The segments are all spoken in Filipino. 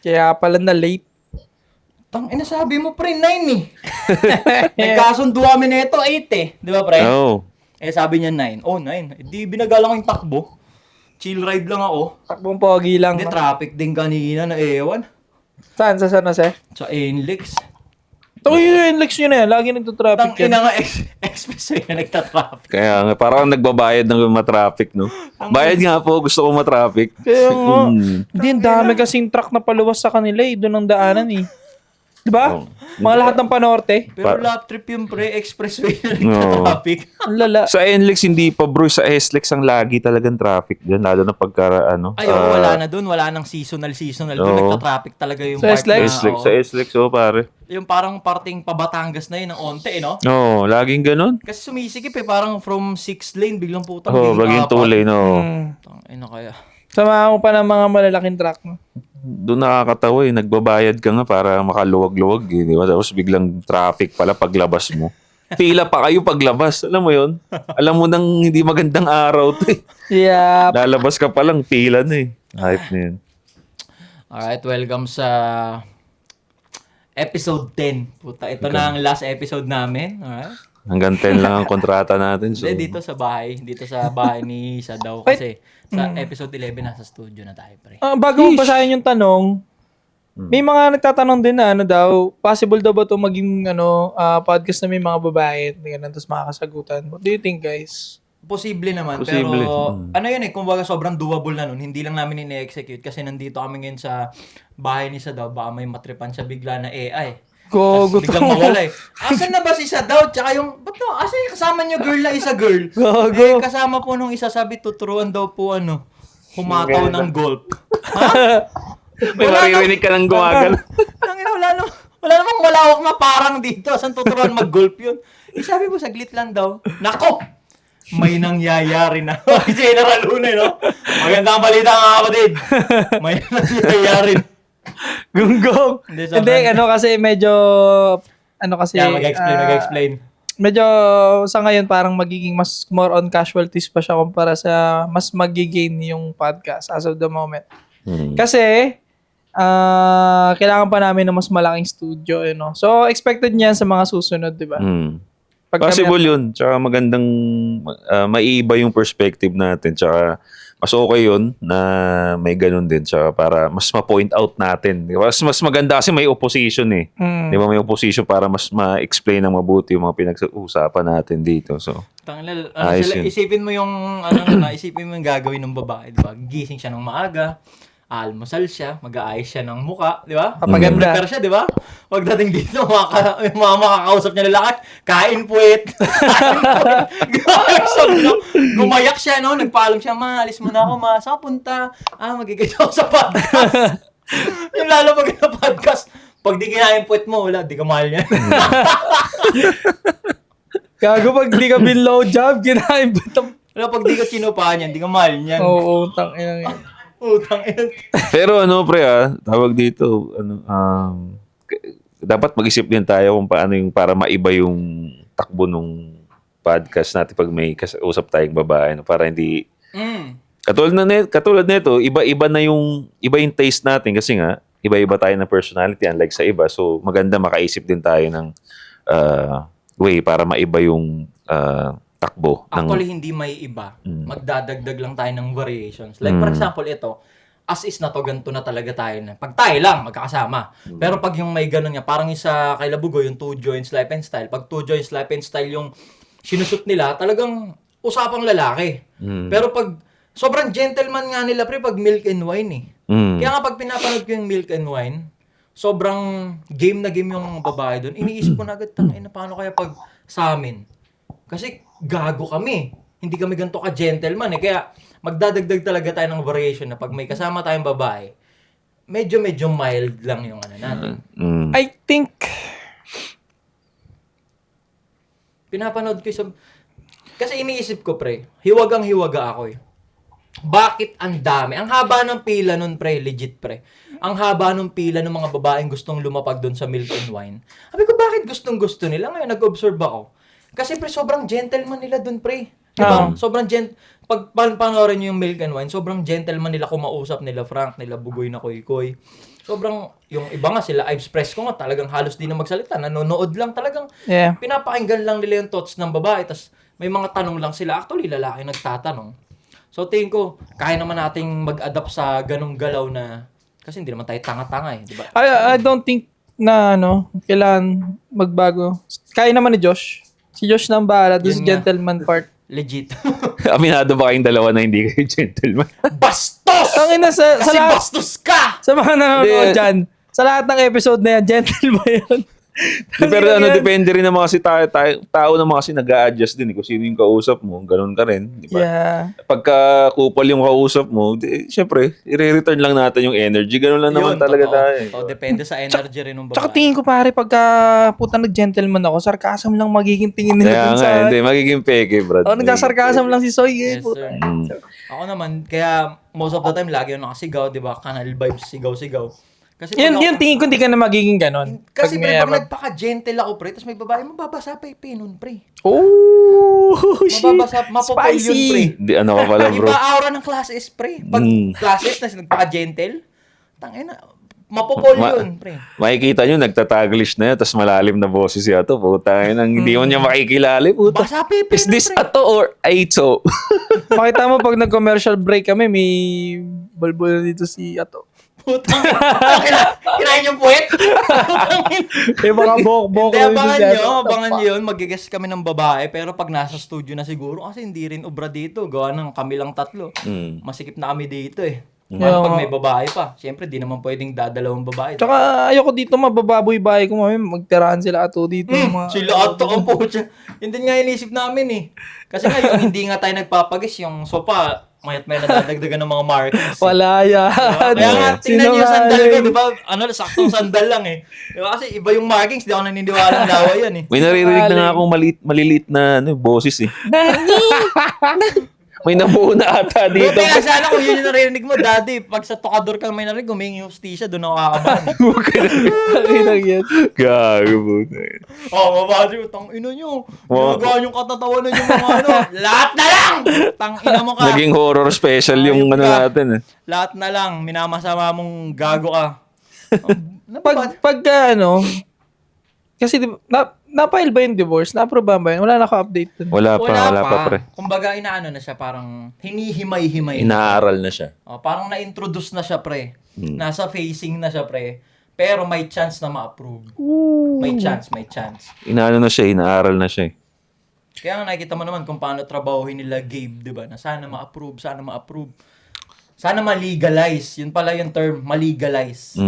Kaya pala na late. Sabi mo pre, 9 eh. Nagkasundo kami nito 8 eh. Di ba pre? Oo. Sabi niya 9. Oh, 9. Di binagalang yung takbo. Chill ride lang ako. Takbong pogi lang. Hindi, traffic din kanina na ewan. Saan? Sa San Jose? Sa NLEX. Ito yung Lex yun eh. Lagi nagtutraffic yan. Ina nga expressway na nagtatraffic. Kaya nga, parang nagbabayad ng matraffic, no? Bayad nga po, gusto ko matraffic. Kaya nga. Hindi, ang dami kasing truck na paluwas sa kanila eh. Doon ang daanan eh. Diba? Oh. Mga lahat ng panorte. Pero lap trip yung pre, expressway na nagtatraffic. Ang lala. Sa NLEX, hindi pa bro. Sa SLEX, ang lagi talagang traffic dyan. Lalo na pagka, Wala na dun. Wala nang seasonal. Doon nagtatraffic talaga yung Sa part SLEX? SLEX, sa SLEX, pare. Yung parang parting pabatangas na yun ng onte, no? Oo, laging ganun. Kasi sumisikip eh. Parang from 6 lane, biglang putang. Oo, baging 2 lane, oo. Kaya. Samahan mo pa ng mga malalaking truck mo. Doon nakakatawa eh. Nagbabayad ka nga para makaluwag-luwag eh. Di ba? Tapos biglang traffic pala paglabas mo. Pila pa kayo paglabas. Alam mo yun? Alam mo nang hindi magandang araw to eh. Yeah. Lalabas ka palang pila na eh. Hype na yun. Alright, welcome sa episode 10. Puta, ito na ang last episode namin. Alright. Hanggang 10 lang ang kontrata natin. So, Hindi, dito sa bahay ni Sadaw kasi sa episode 11 nasa studio na tayo, pre. Bago mo basahin yung tanong, may mga nagtatanong din na possible daw ba ito maging podcast na may mga babae at ganun, tapos makakasagutan. What do you think, guys? Posible naman, Posible. pero yun eh, kumbaga sobrang doable na nun. Hindi lang namin ini-execute kasi nandito kami ngayon sa bahay ni Sadaw, baka may matripan siya bigla na AI. Gogo Biglang mawala eh. Asan na ba si Sadaw? Tsaka yung, ba't no? Asan yung kasama niyo girl na isa girl? Gogo. Kasama po nung isa, sabi tuturuan daw po humataw ng golf. Ha? may maririnig ka ng gumagal. Wala namang malawak na parang dito. Saan tuturuan mag-golf yun? Sabi po, saglit lang daw. Nako! May nangyayari na. General Luna, no? Magandang balita nga, kapatid. May nangyayari na. Gunggong. Hindi, kasi medyo, Mag-explain. Medyo sa ngayon parang magiging mas more on casualties pa siya kumpara sa mas magigain yung podcast as of the moment. Kasi, kailangan pa namin ng mas malaking studio, So, expected niyan sa mga susunod, di ba? Possible yun. Tsaka magandang maiiba yung perspective natin. Tsaka mas okay yun na may ganun din. Tsaka para mas ma-point out natin. Mas maganda kasi may opposition eh. Di ba may opposition para mas ma-explain ng mabuti yung mga pinag-uusapan natin dito. So, isipin mo yung gagawin ng babae, di ba? Gising siya ng maaga, almusal siya, mag-aayos siya ng muka, di ba? Papaganda. Prepare siya, di ba? Pagdating dito, makakausap niya lalaki, kain puwet. Gumayak siya, no? Nagpaalam siya, alis mo na ako, saan ka punta? Magigit ako sa podcast. Yung lalo pag na podcast, pag di kinain puwet mo, wala, di ka mahal niya. Gago pag di ka below job, kinain ba Wala, pag di ka chinupahan yan, di ka mahal niyan. Oo, tangina yan. Utang ina. pero pre tawag dito, dapat mag-isip din tayo kung paano yung para maiba yung takbo nung podcast natin pag may usap tayong babae, para hindi katulad nito, iba yung taste natin kasi nga iba-iba tayo ng personality unlike sa iba. So maganda makaisip din tayo ng way para maiba yung takbo. Actually, hindi may iba. Magdadagdag lang tayo ng variations. Like, for example, ito, as is na to, ganito na talaga tayo na. Pag tayo lang, magkakasama. Pero pag yung may ganun niya, parang isa kay Labugo, yung 2 joints life and style. Pag 2 joints life and style yung sinushoot nila, talagang usapang lalaki. Pero pag sobrang gentleman nga nila, pre, pag milk and wine eh. Kaya nga pag pinapanood ko yung milk and wine, sobrang game na game yung babae doon. Iniisip ko na agad, paano kaya pag sa amin? Kasi gago kami. Hindi kami ganito ka-gentleman eh. Kaya magdadagdag talaga tayo ng variation na pag may kasama tayong babae, medyo mild lang yung natin. I think Pinapanood ko kasi iniisip ko, pre, hiwagang-hiwaga ako eh. Bakit ang dami? Ang haba ng pila nun, pre, legit, pre. Ang haba ng pila ng mga babaeng gustong lumapag doon sa milk and wine. Sabi ko, bakit gustong-gusto nila? Ngayon, nag-observe ako. Kasi, pre, sobrang gentleman nila doon, pre. Diba? Sobrang pag panoorin nyo yung milk and wine, sobrang gentleman nila kumausap nila Frank, nila Bugoy na Koy-Koy. sobrang, yung iba nga sila, Ives Press ko nga, talagang halos di na magsalita, nanonood lang talagang, Yeah. pinapakinggan lang nila yung thoughts ng babae, tas may mga tanong lang sila. Actually, lalaki nagtatanong. So, tingin ko, kaya naman nating mag-adapt sa ganong galaw na, kasi hindi naman tayo tanga-tanga eh, di ba? I don't think na kailangan magbago. Kaya naman ni Josh. Si Josh nang bahala doon Yun sa nga. gentleman part. Legit. Aminado ba kayong dalawa na hindi kayo gentleman? Bastos! Ang ina sa Kasi lahat, bastos ka! sa mga nanonood Hindi. dyan, sa lahat ng episode na yan, gentleman yun. Pero depende rin naman kasi tao naman kasi nag-a-adjust din. Kung sino yung kausap mo, ganun ka rin. Di ba? Yeah. Pagka kupal yung kausap mo, syempre, i-return lang natin yung energy. Ganun lang naman talaga totoo. tayo. Totoo. Depende sa energy rin ng babae. Tsaka tingin ko pare, pagka puta nag-gentleman ako, sarcasm lang magiging tingin nila Kaya dun nga, sa... hindi. Magiging peke, brad. Oh, nagsasarkasm lang si Soy. Yes, Puta. sir. Ako naman, kaya most of the time, lagi yung nakasigaw, di ba? Canal vibes, sigaw-sigaw. Kasi pag Yun tingin ko hindi ka na magiging ganon. Kasi pre, mayabang. pag nagpaka-gentle ako, pre, tapos may babae, mababasa pa yung pinun, pre. Oh, shit. Mababasa, mapopol yun, pre. Hindi, ano ka pala, bro. Iba aura ng classes, pre. Pag classes na nagpaka-gentle, tangina, mapopol yun, pre. Makikita nyo, nagtataglish na yun, tapos malalim na boses siya to. Puta, hindi mo niya makikilala. Puta. Basa pa yung pinun, Is this pre. ato or aito? Makita mo pag nag-commercial break kami, may bulbul dito si Ato. Putang kinain yung puwet. May mga bok-bok. Hindi, abangan nyo yun. Mag-guest kami ng babae. Pero pag nasa studio na siguro, kasi hindi rin obra dito. Gawa ng kami lang tatlo. Masikip na kami dito eh. Pag may babae pa. Siyempre, di naman pwedeng dadalawang babae. Tsaka ayoko dito mabababoy bahay ko, mami. Magtirahan sila Ato dito. Sila ato ang pucha. Yun din nga inisip namin eh. Kasi nga yung hindi nga tayo nagpapagis, yung sopa, mayat may nadadagdagan ng mga markings. Wala yan. Kaya nga, tingnan niyo yung sandal ko, Sinungaling. di ba? Ano, saktong sandal lang eh. Di ba? Kasi iba yung markings, di ako naniniwala ng lawa yan eh. May naririnig na nga akong maliliit na boses eh. May nabuo na ata dito. Buti nga sana kung yun yung narinig mo, daddy. Pag sa tokador ka may narinig, humingi hostisya, doon ako kakabahan. Pakinang yan. Gago po. Oo, mabasi mo, tang ina nyo. Ginagawa yung katatawanan yung mga ano. Lahat na lang! Tang ina mo ka. Naging horror special yung Ayop ano ka. natin eh. Lahat na lang, minamasama mong gago ka. Pag kasi na-file ba yung divorce? Na-approve ba yun? Wala naka-update dun. Wala pa pre. Kumbaga, inaano na siya, parang hinihimay-himay. Inaaral na siya. Parang na-introduce na siya, pre. Nasa facing na siya, pre. Pero may chance na ma-approve. May chance. Inaano na siya, inaaral na siya eh. Kaya nga nakikita mo naman kung paano trabahuhin nila Gabe, di ba? Na sana ma-approve. Sana ma-legalize. Yun pala yung term, ma-legalize.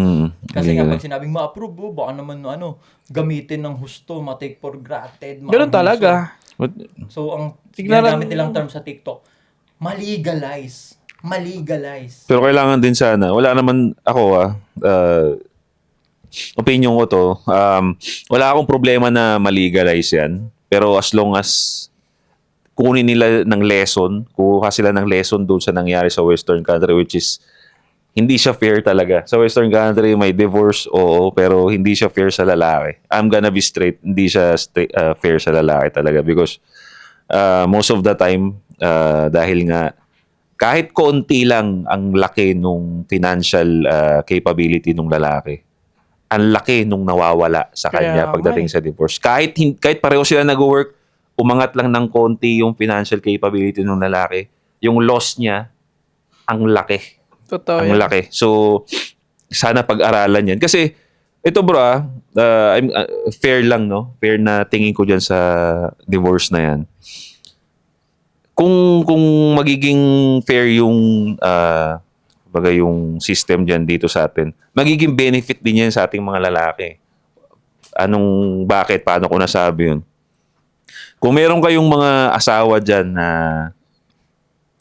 Kasi nga pag sinabing ma-approve, baka naman gamitin ng husto, ma-take for granted. Ganun talaga. So, ang Tignan ginagamit nilang term sa TikTok, ma-legalize. Pero kailangan din sana, wala naman ako opinion ko to, wala akong problema na malegalize yan. Pero as long as kunin nila ng lesson, kuha sila ng lesson doon sa nangyari sa Western country, which is hindi siya fair talaga. Sa Western country, may divorce, oo, pero hindi siya fair sa lalaki. I'm gonna be straight, hindi siya fair sa lalaki talaga because most of the time, dahil nga kahit konti lang ang laki nung financial capability nung lalaki, ang laki nung nawawala sa kanya Kaya pagdating sa divorce. Kahit pareho sila nag-work, umangat lang ng konti yung financial capability ng lalaki, yung loss niya, ang laki. Totoo Ang yan. laki. So, sana pag-aralan yan. Kasi, ito bro, fair lang, no? Fair na tingin ko dyan sa divorce na yan. Kung magiging fair yung yung system dyan dito sa atin, magiging benefit din yan sa ating mga lalaki. Paano ko nasabi yun? Kung meron kayong mga asawa dyan na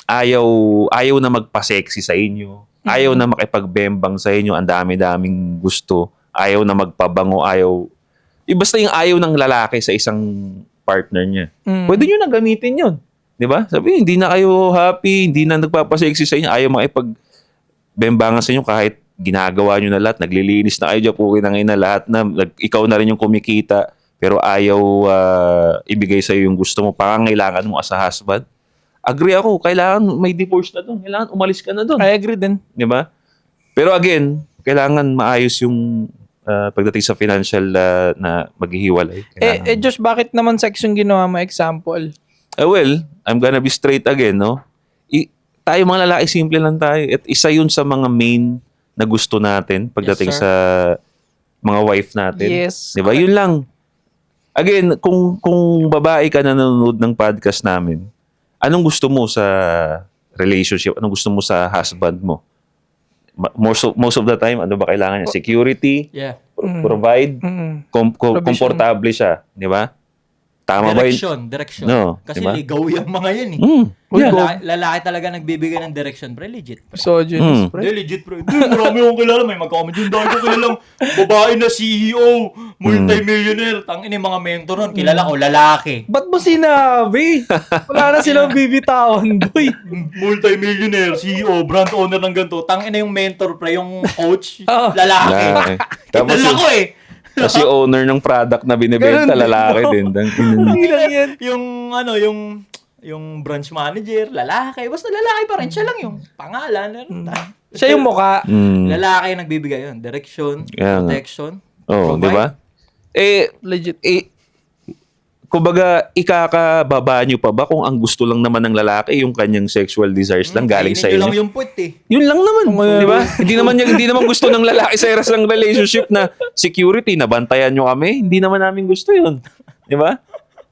ayaw na magpa-sexy sa inyo, ayaw na makipagbembang sa inyo, ang dami-daming gusto, ayaw na magpabango, basta yung ayaw ng lalaki sa isang partner niya. Pwede nyo na gamitin yun. Di ba? Sabi, hindi na kayo happy, hindi na nagpapa-sexy sa inyo, ayaw makipagbembangan sa inyo kahit ginagawa nyo na lahat, naglilinis na kayo dyan, pukin na ngayon na lahat na, ikaw na rin yung kumikita, pero ayaw ibigay sa iyo yung gusto mo, pangangailangan mo as a husband. Agree ako, kailangan may divorce na doon. Kailangan umalis ka na doon. I agree din. Di ba? Pero again, kailangan maayos yung pagdating sa financial na maghihiwalay. Josh, bakit naman sex yung ginawa mo example? Well, I'm gonna be straight again, no? Tayo mga lalaki, simple lang tayo. At isa yun sa mga main na gusto natin pagdating Yes, sa mga wife natin. Yes. Di ba? Yun lang. Again, kung babae ka na nanonood ng podcast namin, anong gusto mo sa relationship? Anong gusto mo sa husband mo? Most of the time, ano ba kailangan niya? Security, Yeah. provide, komportable siya. Di ba? Tama ba yun? Direction. No, Kasi diba? ligaw yung mga yan eh. Yeah. Lalaki talaga nagbibigay ng direction, pre, legit. Misogynist, pre. Hindi, legit, pre. Hindi, marami akong kilala. May magkakamit yun. Dahil ko kilalang babae na CEO, multi-millionaire. Tangin yung mga mentor nun. Kilala ko, lalaki. Ba't mo sinabi? Wala na silang bibitawan, boy. Multi-millionaire, CEO, brand owner ng ganito. Tangin yung mentor, pre, yung coach, Oh. Lalaki. lalaki. Tapos Kilala ko eh. Kasi owner ng product na binibenta, Ganun din. lalaki din. Hindi lang yan. Yung branch manager, lalaki. Basta lalaki pa rin. Siya lang yung pangalan. Siya yung mukha. Lalaki yung nagbibigay yun. Direction, Kaya nga. protection. Oo, provide. di ba? Legit. Kumbaga, ikakababa nyo pa ba kung ang gusto lang naman ng lalaki yung kanyang sexual desires lang galing sa Kainin nyo lang inyo? yung puwet eh. Yun lang naman, di ba? hindi naman gusto ng lalaki sa eras ng relationship na security, nabantayan nyo kami. Hindi naman namin gusto yun. Di ba?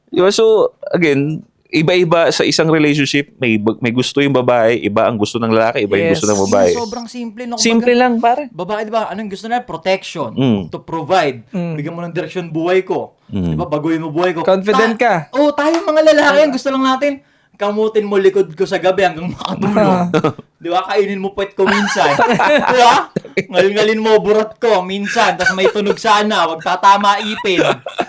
Di ba? So, again, iba-iba sa isang relationship, may gusto yung babae, iba ang gusto ng lalaki, iba yung Yes. gusto ng babae. Sobrang simple. No? Simple lang, pare. Babae, di ba? Anong gusto nila? Protection. Mm. To provide. Bigyan mo ng direction buhay ko. Di ba? Baguhin mo buhay ko. Confident ka. Oo, tayo mga lalaki, ang gusto lang natin, kamutin mo likod ko sa gabi hanggang makatulog. Di ba? Kainin mo puwet ko minsan. Di ba? Ngalin mo burat ko minsan. Tapos may tunog sana. Huwag tatama ipin.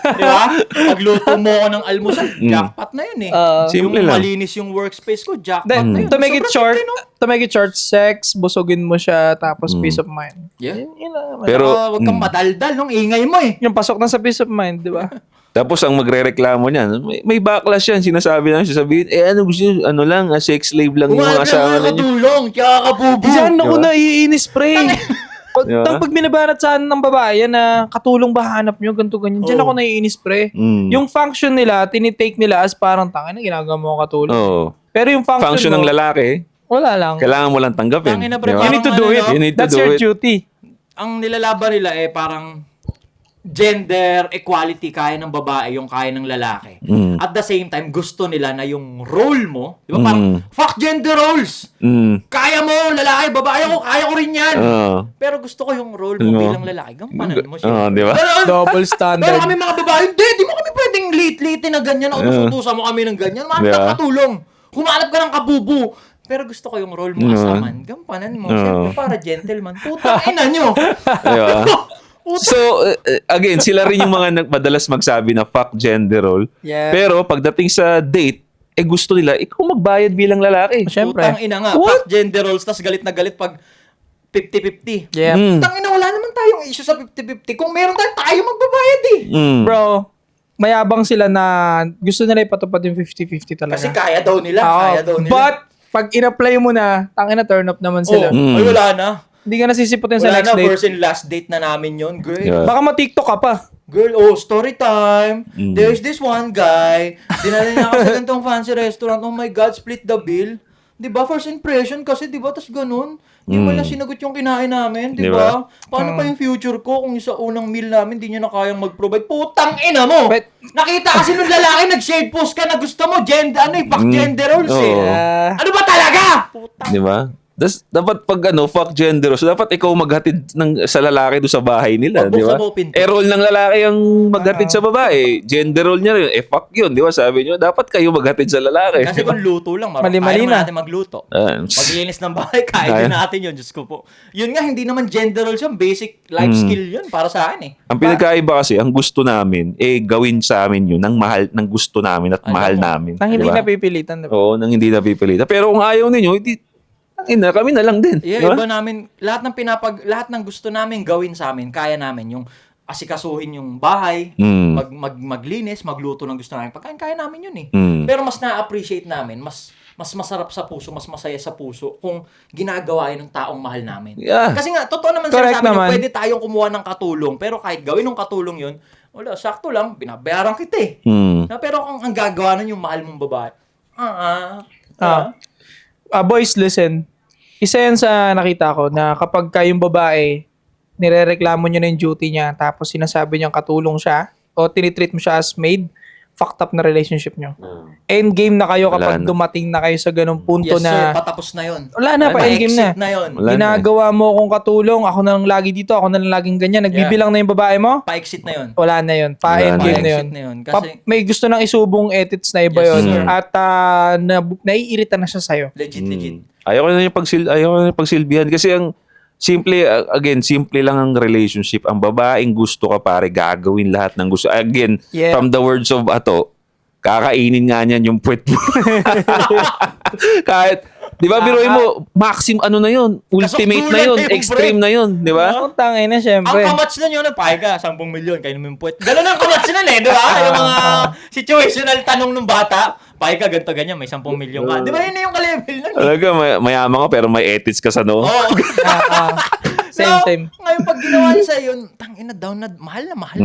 Di ba? Pagluto mo ako ng almusal, jackpot na yun eh. Simple yung lang. malinis yung workspace ko, jackpot Then, na yun. to make it Sobrang short, simple, no? sex, busugin mo siya, tapos peace of mind. Yeah. Yun lang naman. Pero, Huwag kang madaldal, nung ingay mo eh. Yung pasok na sa peace of mind, di ba? tapos ang magrereklamo niyan, may backlash yan, sinasabi lang, sasabihin, ano gusto nyo, ano lang, sex slave lang yung mga asawa na nyo. Katulong, tsaka kabubo. Diyan ako Diba? naiinis, pre. Diba? Pag binabanat sa ng babae na katulong ba hanap nyo, ganito ganyan. Diyan ako naiinis, pre. Yung function nila, tinitake nila as parang tanga na ginagawa mo katulong. Oo. Pero yung function Function ng mo, lalaki, wala lang. kailangan mo lang tanggapin. Tangina, pre, Di ba? You need to do Parang it. ano, You need to That's do your it. duty. Ang nilalaban nila eh parang gender equality kaya ng babae yung kaya ng lalaki. At the same time, gusto nila na yung role mo, di ba parang, fuck gender roles! Kaya mo, lalaki, babae ako, kaya ko rin yan! Oo. Pero gusto ko yung role mo bilang lalaki, gampanan mo siya. Oo, di ba? Double Pero standard. kami mga babae, di mo kami pwedeng late-late na ganyan, utusan mo kami ng ganyan, Di mga ba? katulong. Humanap ka ng kabubu. Pero gusto ko yung role mo as a man. Gampanan mo. Siyempre, para gentleman. Putang ina nyo. Di ba? So, again, sila rin yung mga madalas magsabi na fuck gender role. Yeah. Pero pagdating sa date, gusto nila, ikaw magbayad bilang lalaki. Siyempre. Putang ina nga. Fuck gender roles, tas galit na galit pag 50-50. Yeah. Putang ina, wala naman tayong issue sa 50-50. Kung meron tayo magbabayad eh. Bro, mayabang sila na gusto nila ipatupad yung 50-50 talaga. Kasi kaya daw nila. Oo. Kaya daw nila. But, pag in-apply mo na, tangina turn up naman sila. Ay, wala na. Hindi ka nasisiputin sa Wala next na. date. First and last date na namin yun, girl. Yeah. Baka ma-TikTok ka pa. Girl, story time. There's this one guy. Dinala niya ako sa ganitong fancy restaurant. Oh my God, split the bill. Di ba? First impression kasi, di ba? Tapos ganun. Di mo lang sinagot yung kinain namin, di ba? Paano pa yung future ko kung sa unang meal namin di niya na kayang mag-provide? Putang ina mo! But- Nakita kasi nung lalaki nag-shade post ka na gusto mo, gender, fuck gender roles eh. Oo. Ano ba talaga? Putang Di ba? Dapat pag fuck gender roles, dapat ikaw maghatid sa lalaki doon sa bahay nila, di ba? Pagbuksan mo pinto. Role ng lalaki ang maghatid sa babae. Gender role niya rin. Fuck yun, di ba? Sabi niyo, dapat kayo maghatid sa lalaki. Kasi kung luto lang, Mali-mali kaya naman na. natin magluto. Ah, Maglinis ng bahay, kaya Kaya. din natin yun. Diyos ko po. Yun nga, hindi naman gender roles yun. Basic life skill yun para sa akin eh. Ang pinagkaiba kasi, ang gusto namin, gawin sa amin yun ng gusto namin at mahal namin. Nang hindi Di ba? napipilitan. Diba? Oo, nang hindi napipilitan. Pero kung ayaw ninyo, kami na lang din. Yeah, Di ba? iba namin, lahat ng gusto namin gawin sa amin, kaya namin yung asikasuhin yung bahay, maglinis, magluto ng gusto namin. Pagkain kaya namin yun eh. Pero mas na-appreciate namin, mas mas masarap sa puso, mas masaya sa puso kung ginagawa yun ng taong mahal namin. Yeah. Kasi nga, totoo naman Correct sinasabi naman. nyo, pwede tayong kumuha ng katulong, pero kahit gawin ng katulong yun, wala, sakto lang, binabayaran kita eh. Pero kung ang gagawa nun yung mahal mong babae, Boys, listen. Isa yan sa nakita ko na kapag kayong babae, nirereklamo nyo na yung duty niya, tapos sinasabi niyang katulong siya, o tinitreat mo siya as maid, fucked up na relationship nyo. Endgame na kayo Wala kapag na. dumating na kayo sa ganung punto yes sir, na patapos na yun. wala na, pa-endgame na. Pa-exit na yun. Wala na. Ginagawa mo akong katulong, ako na lang lagi dito, ako na lang laging ganyan. Nagbibilang na yung babae mo, Pa-exit na yun. wala na yun. Pa-endgame na yun. Pa-exit na yun. Kasi, May gusto ng isubong edits na iba Yes, yun. sir. At naiirita na siya sa'yo. legit. Ayoko na yung pagsilbihan kasi ang simple, again, simple lang ang relationship. Ang babaeng gusto ka pare, gagawin lahat ng gusto. Again, Yeah. from the words of Ato, kakainin nga niyan yung puwet mo. Kahit, di ba, biruin mo, maximum ano na yun, ultimate na yun, Kasukdulan na yung extreme na yun, di ba? Ang tangin na, syempre. Ang kamats na yun, pahig ka, 10 milyon, kayo naman puwet. Ganun ang kamats na di ba? Yung mga situational tanong ng bata, pahig ka, ganito, ganyan, may 10 milyon ka. Di ba yun na yung ka-level nun eh? Talaga, mayaman ka pero may ethics ka sa no? Oo. Same. Ngayon, pag ginawa niya sa yun, tangina down na, mahal na mahal.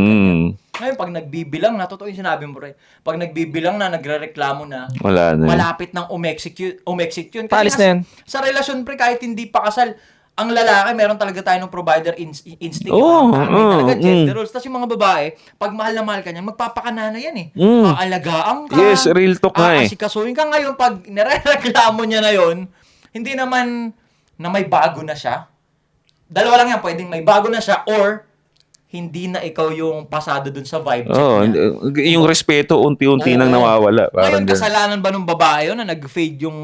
Ngayon, pag nagbibilang na, totoo yung sinabi mo rin, pag nagbibilang na, nagre-reklamo na, Wala na. malapit ng umexecute yun. Paalis na nga yun. Sa relasyon pre, kahit hindi pa kasal, ang lalaki, meron talaga tayo ng provider instinct. Oo, May talaga oo, gender roles. Tapos yung mga babae, pag mahal na mahal ka niya, magpapakanana yan eh. Aalagaan ka. Yes, real talk nga eh. Asikasuhin ka ngayon, pag nirereklamo niya na yun, hindi naman na may bago na siya. Dalawa lang yan, pwedeng may bago na siya or hindi na ikaw yung pasado dun sa vibe check Oh, niya. yung respeto unti-unti nang Oo. nawawala. Ngayon, Parang kasalanan ba ng babae yun na nag-fade yung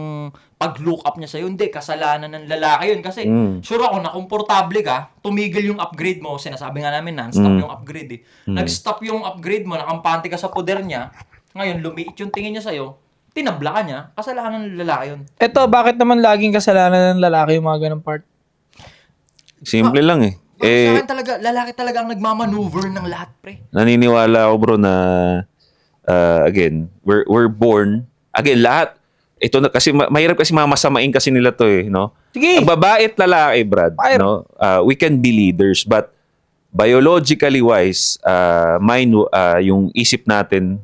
pag-look up niya sa'yo? Hindi, kasalanan ng lalaki yun. Kasi, sure ako na komportable ka, tumigil yung upgrade mo. Sinasabi nga namin, non-stop yung upgrade eh. Nag-stop yung upgrade mo, nakampante ka sa poder niya. Ngayon, lumiit yung tingin niya sa'yo, tinabla ka niya, kasalanan ng lalaki yun. Eto, bakit naman laging kasalanan ng lalaki yung mga ganong part? simple lang eh. Sa akin talaga, lalaki talaga ang nagmamaneuver ng lahat, pre. Naniniwala ako bro na again, we're born again lahat ito na kasi mahirap kasi mamasamain kasi nila to eh, no? Sige. Ang babae at lalaki, Brad, Fire. no? We can be leaders but biologically wise, yung isip natin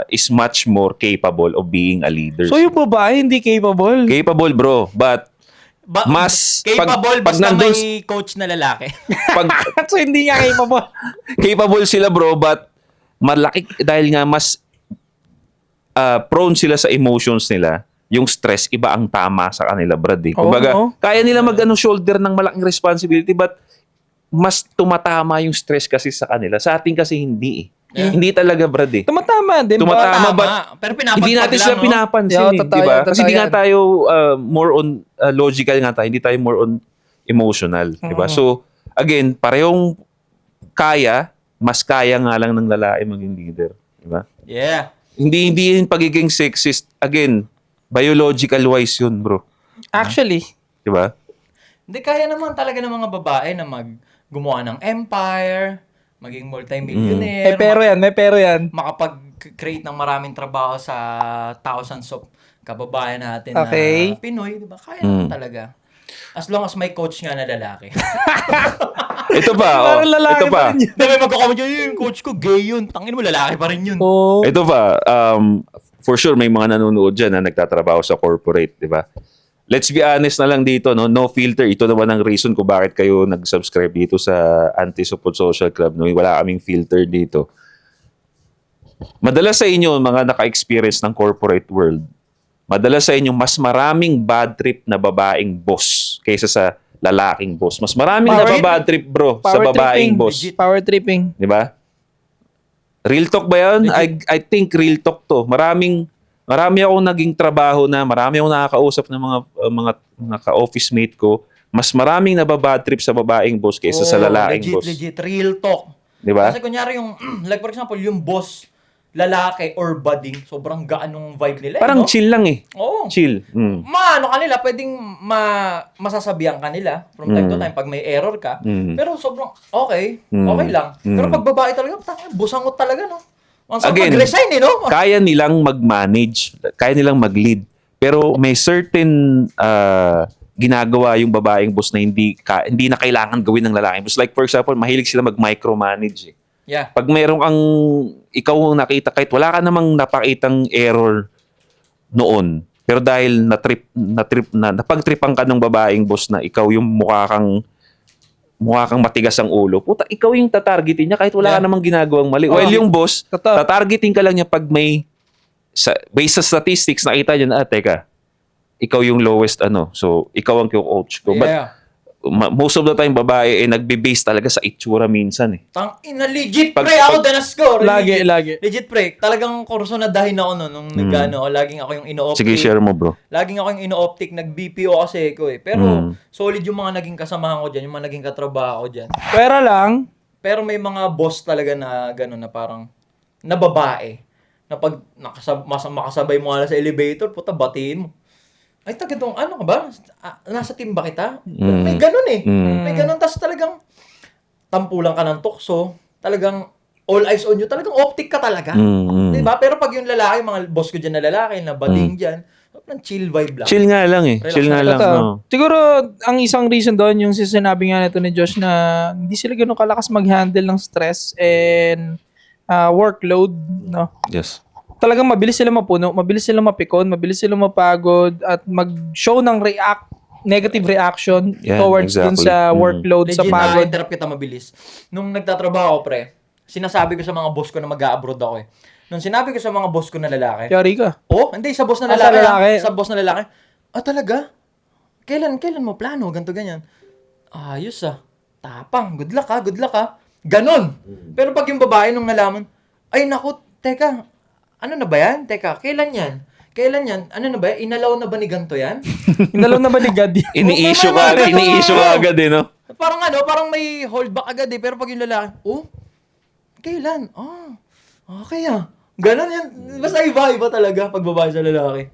is much more capable of being a leader. So yung babae hindi capable? Capable bro, but mas capable pag basta nandun- may coach na lalaki. pag So hindi nga capable. capable sila bro but malaki dahil nga mas prone sila sa emotions nila, yung stress iba ang tama sa kanila, Brad eh. Kumbaga, Oo. kaya nila shoulder ng malaking responsibility but mas tumatama yung stress kasi sa kanila. Sa atin kasi hindi eh. Yeah. Hindi talaga, Brad eh. Tumatama din ba? Tumatama. Tama, but pero pinapagpag hindi natin lang, sila no? pinapansin Yo, eh, totoo di ba? yan, Kasi totoo hindi nga yan. tayo more on logical nga tayo, hindi tayo more on emotional, di ba? So, again, parehong kaya, mas kaya nga lang ng lalaki maging leader, di ba? Yeah. Hindi yung pagiging sexist, again, biological wise yun, bro. Actually, Di ba? Hindi, kaya naman talaga ng mga babae na gumawa ng empire, maging multimillionaire, may pero yan. makapag-create ng maraming trabaho sa thousands of kababayan natin Okay. na Pinoy, di ba? Kaya naman talaga. As long as may coach nga na lalaki. Ito pa, Parang lalaki ito pa. pa rin yun. Di ba, magkakomment yun, yung coach ko, gay yun. Tangin mo, lalaki pa rin yun. Oo. Ito pa, for sure may mga nanonood dyan na nagtatrabaho sa corporate, di ba? Let's be honest na lang dito, no filter. Ito naman ang reason kung bakit kayo nag-subscribe dito sa Anti-Support Social Club. No? Wala kaming filter dito. Madalas sa inyo, mga naka-experience ng corporate world, madalas sa inyo, mas maraming bad trip na babaeng boss kaysa sa lalaking boss. Mas maraming Power- bad trip, bro, sa Power babaeng tripping. boss. Legit. Power tripping. Di ba? Real talk ba yan? I think real talk to. Marami akong naging trabaho na, marami akong nakakausap ng mga ka-office mate ko. Mas maraming nababad trip sa babaeng boss kaysa sa Oo, lalaking boss. Legit, real talk. Di ba? Kasi kunyari yung, like for example, yung boss, lalaki or bading, sobrang gaan ng vibe nila. Parang no? chill lang eh. Oo. Chill. Maano kanila, pwedeng masasabihan kanila from time to time pag may error ka. Pero sobrang okay lang. Pero pag babae talaga, busangot talaga, no? Ang sarap Again, mag-resign, eh, no? Kaya nilang mag-manage, kaya nilang mag-lead. Pero may certain ginagawa yung babaeng boss na hindi na kailangan gawin ng lalaking boss. Like for example, mahilig sila mag-micromanage. Yeah. Pag meron kang ikaw nakita, kahit wala ka namang napakitang error noon, pero dahil napagtripan ka ng babaeng boss na ikaw yung mukha kang matigas ang ulo, puta, ikaw yung tatargetin niya kahit wala ka namang ginagawang mali. Oh, While yung boss, totoo. tatargetin ka lang niya pag may based sa statistics, nakita niya na, teka, ikaw yung lowest so ikaw ang coach ko. But Yeah. most of the time, babae nagbe-base talaga sa itsura minsan eh. Tangina, legit pre, ako danas ko. Lagi. Legit pre, talagang kurso na dahin ako nung nagano, laging ako yung ino-optic. Sige, share mo bro. Laging ako yung ino-optic, nag-BPO kasi ko eh. Pero solid yung mga naging kasamahan ko dyan, yung mga naging katrabaho ko dyan. Pera lang. Pero may mga boss talaga na gano'n na parang na babae. Na pag makasabay mo nga sa elevator, puta, batiin mo. Ay, taga tong, ano ka ba? Nasa team ba kita? May ganun eh. May ganun. Tapos talagang tampulang ka ng tukso. Talagang all eyes on you. Talagang optic ka talaga. Diba? Pero pag yung lalaki, mga boss ko dyan na lalaki, na bading dyan, chill vibe lang. Chill nga lang eh. Relax Chill nga lang. Totoo. No. Siguro, ang isang reason doon, yung sinabi nga nito ni Josh na hindi sila ganun kalakas mag-handle ng stress and workload, no? Yes. Talagang mabilis sila mapuno, mabilis sila mapikon, mabilis sila mapagod at mag-show ng negative reaction Yeah, towards dun exactly. sa workload, sa Legit pagod. na-interrupt kita mabilis. Nung nagtatrabaho ako, pre, sinasabi ko sa mga boss ko na mag-a-abroad ako eh. Nung sinabi ko sa mga boss ko na lalaki, Yari ka. oh, hindi, sa boss na Sa lalaki. lalaki. Sa boss na lalaki. Talaga? Kailan mo plano? Ganto ganyan. Ayos Tapang. Good luck ha. Ganon. Pero pag yung babae nung nalaman, ay naku, teka, ano na ba yan? Teka, kailan yan? Ano na ba yan? Inalaw na ba ni ganto yan? Inalaw na ba ni God? Ini-issue ka agad eh, no? Parang may hold back agad eh. Pero pag yung lalaki, kailan? Okay Ganon yan. Basta iba talaga pag babae sa lalaki.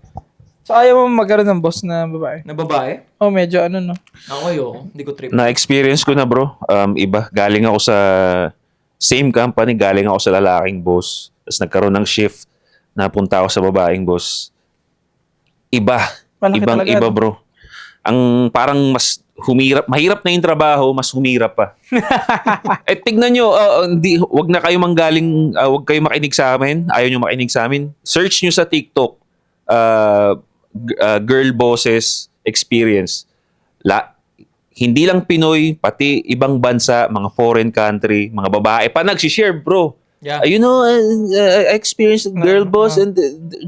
So ayaw mo magkaroon ng boss na babae? Na babae? Oh, medyo ano no. Ako hindi ko trip. Na-experience ko na bro. Iba. Galing ako sa same company. Galing ako sa lalaking boss. Tapos nagkaroon ng shift. Napunta ako sa babaeng boss. Iba. Malaki Ibang talaga, iba no? bro. Ang parang mas mahirap na yung trabaho, mas humirap pa. Tignan nyo, wag na kayo manggaling, wag kayo makinig sa amin. Ayaw nyo makinig sa amin. Search nyo sa TikTok, girl bosses experience. Hindi lang Pinoy, pati ibang bansa, mga foreign country, mga babae pa nagsishare, bro. Yeah. I experienced girl boss and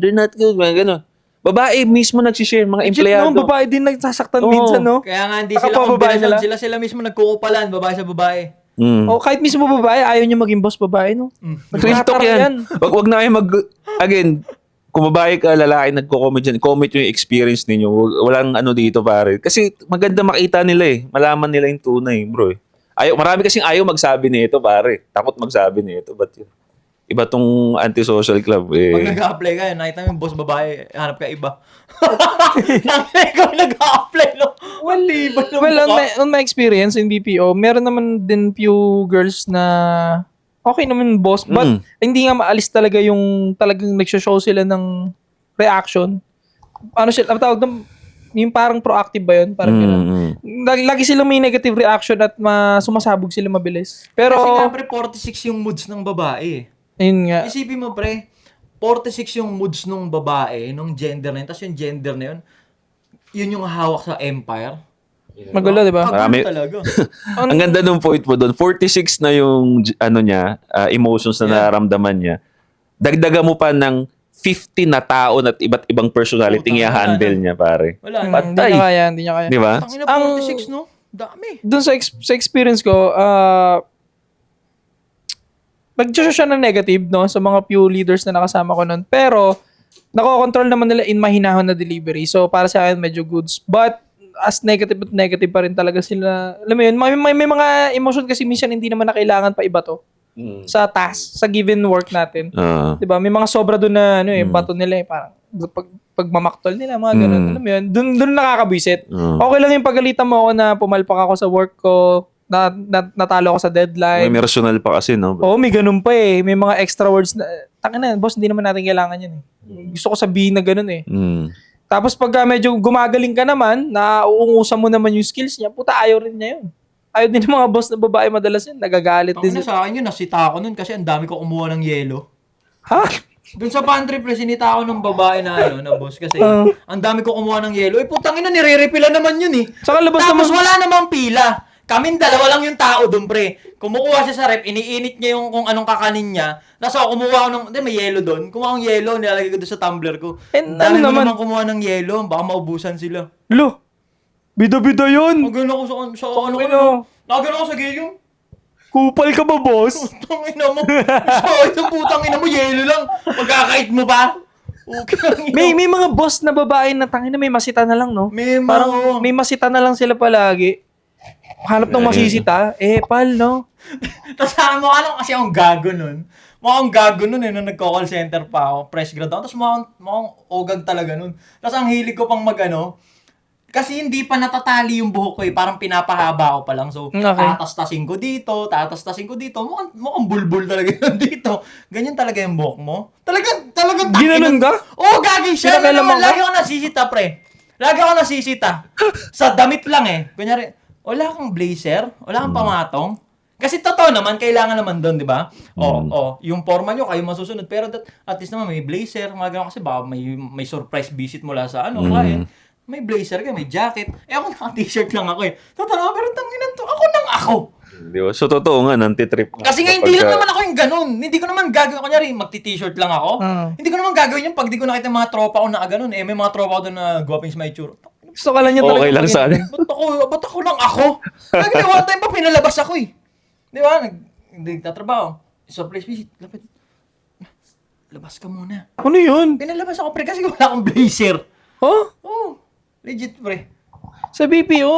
they're not good, mga ganun. Babae mismo nagsishare, mga Legit empleyado. no, babae din nagsasaktan Oo. minsan, no? Kaya nga hindi Saka sila pa babae kombinasyon. Sila mismo nagkukupalan, babae sa babae. O kahit mismo babae, ayaw niya maging boss babae, no? Real talk yan. Wag na kayo again, kung babae ka, lalaki, nagko-comment dyan, comment yung experience ninyo. Walang ano dito, pare. Kasi maganda makita nila eh. Malaman nila yung tunay, bro. Marami kasing ayaw magsabi nito, pare. Takot magsabi nito. But iba tong anti-social club eh. Pag nag-a-apply ka, nakita mo yung boss babae, hanap ka iba. Ikaw nag-a-apply, no? Waliban ng Well, mukha. on my experience in BPO, meron naman din few girls na okay naman boss, but hindi nga maalis talaga yung talagang nagsho-show sila ng reaction. Ano sila, ang tawag doon, yung parang proactive ba yun? Parang gano'n. Lagi silang may negative reaction at sumasabog sila mabilis. Pero, Kasi nga, pre, 46 yung moods ng babae. ayun nga. Isipin mo, pre, 46 yung moods nung babae, nung gender na yun, tapos yung gender na yun, yun yung hawak sa empire. Magulo, di ba? Marami- Kagulo talaga. Ang ganda nung point mo doon. 46 na yung emotions na nararamdaman niya. Dagdagan mo pa ng 50 na tao at iba't ibang personality Puta, i-handle niya, pare. Wala na. Hindi niya kaya, hindi niya kaya. Di ba? Tangina, 46, no? Dami. Doon sa experience ko, nag-show siya ng negative, no, sa mga few leaders na nakasama ko noon. Pero, nako-control naman nila in mahinahon na delivery. So, para sa akin, medyo goods. But, as negative at negative pa rin talaga sila. Alam mo yun, may mga emotion kasi minsan hindi naman na kailangan pa iba to. Sa task, sa given work natin. 'Di ba? May mga sobra doon na bato nila parang pagmamaktol nila, mga ganun. Alam mo yun, doon nakakabwisit. Okay lang yung pagalitan mo ako na pumalpak ako sa work ko, natalo ako sa deadline. May personal pa kasi, no? Oo, may ganun pa eh. May mga extra words na, tangina, boss, hindi naman natin kailangan yan eh. Gusto ko sabihin na ganun eh. Tapos pagka medyo gumagaling ka naman, na uungusan mo naman yung skills niya, puta, ayaw rin niya yun. Ayaw din ng mga boss na babae madalas yun. Nagagalit din Tangina sila. sa akin yun, nasita ako nun kasi ang dami ko kumuha ng yelo. Ha? Doon sa pantry pre, sinita ako ng babae na boss kasi ang dami ko kumuha ng yelo. Eh putang ina, nire-refill naman yun eh. Saka labas Tapos naman. wala namang pila. Kaming dalawa lang yung tao doon pre. Kumukuha siya sa rep, iniinit niya yung kung anong kakanin niya. Tapos ako kumuha ako ng, hindi may yelo doon. Kumuha akong yelo, nilalagay ko doon sa tumbler ko. Ano naman? Kumuha ng yelo, baka maubusan sila. Lo, bida-bida yun. Nagano ako sa ano ko. Ano? Nagano ako sa gilyung. Kupal ka ba, boss? Putang ina mo. So, itong putang ina mo, yelo lang. Pagkakait mo pa. Okay lang yun. May mga boss na babae na tangina may masita na lang, no? May mga- Parang may masita na lang sila palagi. Hanap ng masisita, pal, no? Tapos mukha lang kasi akong gago nun. Mukhang gago nun nung nagko-call center pa ako. Fresh grad ako. Tapos mukhang ogag talaga nun. Tapos ang hilig ko pang kasi hindi pa natatali yung buhok ko Parang pinapahaba ko pa lang. So, Okay. tatastasin ko dito. Mukhang bulbul talaga yun dito. Ganyan talaga yung buhok mo. Talagang Ginanon ka? Oo, gagi siya. Pinakailaman ka? Lagi ako nasisita, pre. Lagi ako nasisita. Sa damit lang Kunyari, wala kang blazer, wala kang pamatong. Kasi totoo naman, kailangan naman doon, di ba? Yung forma nyo, kayo masusunod. Pero at least naman, may blazer, mga ganun. Kasi baka may surprise visit mula sa client. May blazer ka, may jacket. Ako naka-t-shirt lang ako Totoo naman, pero tanginan to. Ako. Di ba? So, totoo nga, nanti-trip. Kasi nga, hindi lang naman ako yung ganun. Hindi ko naman gagawin. Kunyari, magti-t-shirt lang ako. Hindi ko naman gagawin yun pag di ko nakita yung mga tropa ko na ganun. May mga tropa ko doon na guwaping sa may tsura. Gusto ka lang niya talaga. Okay lang sa akin. Ba't ako lang ako? Lagi na one time pa pinalabas ako Di ba? Nagtatrabaho. Surprise visit. Lapit. Labas ka muna. Ano yun? Pinalabas ako pre kasi wala akong blazer. Huh? Oh, legit pre. Sa BPO,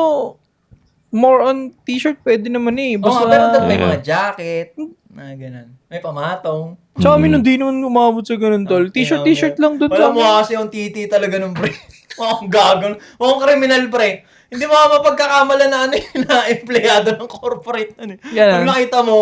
more on t-shirt pwede naman Basta, pero doon may mga jacket. Na ganun. May pamatong. Tsaka amin hindi naman umabot sa ganun, tol. T-shirt lang doon Wala sa mo kasi yung titi talaga nung pre. Mukhang gagon. Mukhang kriminal pre. Hindi mo mapagkakamala na na empleyado ng corporate. Yan. Pag nakita mo,